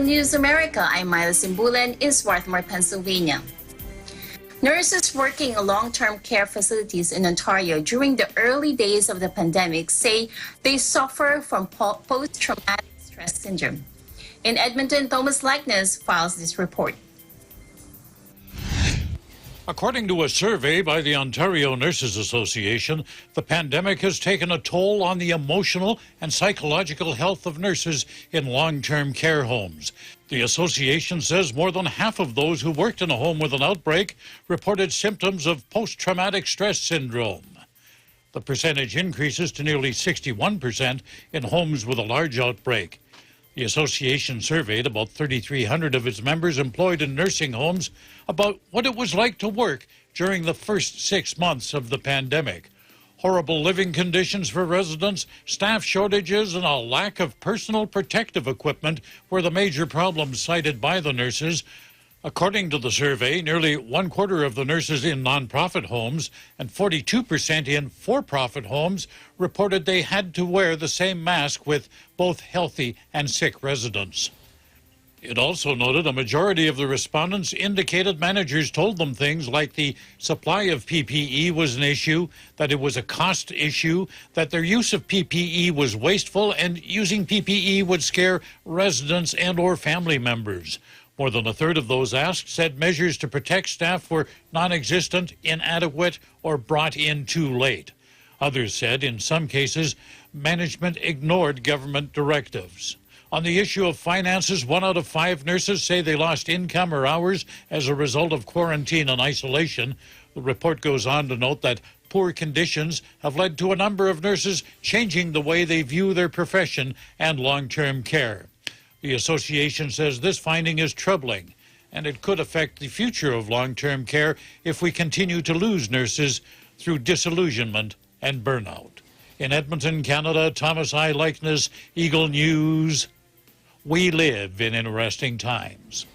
News America, I'm Myla Simbulan in Swarthmore, Pennsylvania. Nurses working in long-term care facilities in Ontario during the early days of the pandemic say they suffer from post-traumatic stress syndrome. In Edmonton, Thomas Likness files this report. According to a survey by the Ontario Nurses Association, the pandemic has taken a toll on the emotional and psychological health of nurses in long-term care homes. The association says more than half of those who worked in a home with an outbreak reported symptoms of post-traumatic stress syndrome. The percentage increases to nearly 61% in homes with a large outbreak. The association surveyed about 3,300 of its members employed in nursing homes about what it was like to work during the first 6 months of the pandemic. Horrible living conditions for residents, staff shortages, and a lack of personal protective equipment were the major problems cited by the nurses. According to the survey, nearly 1/4 of the nurses in nonprofit homes and 42% in for-profit homes reported they had to wear the same mask with both healthy and sick residents. It also noted a majority of the respondents indicated managers told them things like the supply of PPE was an issue, that it was a cost issue, that their use of PPE was wasteful, and using PPE would scare residents and or family members. More than a third of those asked said measures to protect staff were non-existent, inadequate, or brought in too late. Others said, in some cases, management ignored government directives. On the issue of finances, 1 out of 5 nurses say they lost income or hours as a result of quarantine and isolation. The report goes on to note that poor conditions have led to a number of nurses changing the way they view their profession and long-term care. The association says this finding is troubling, and it could affect the future of long-term care if we continue to lose nurses through disillusionment and burnout. In Edmonton, Canada, Thomas I. Likness, Eagle News. We live in interesting times.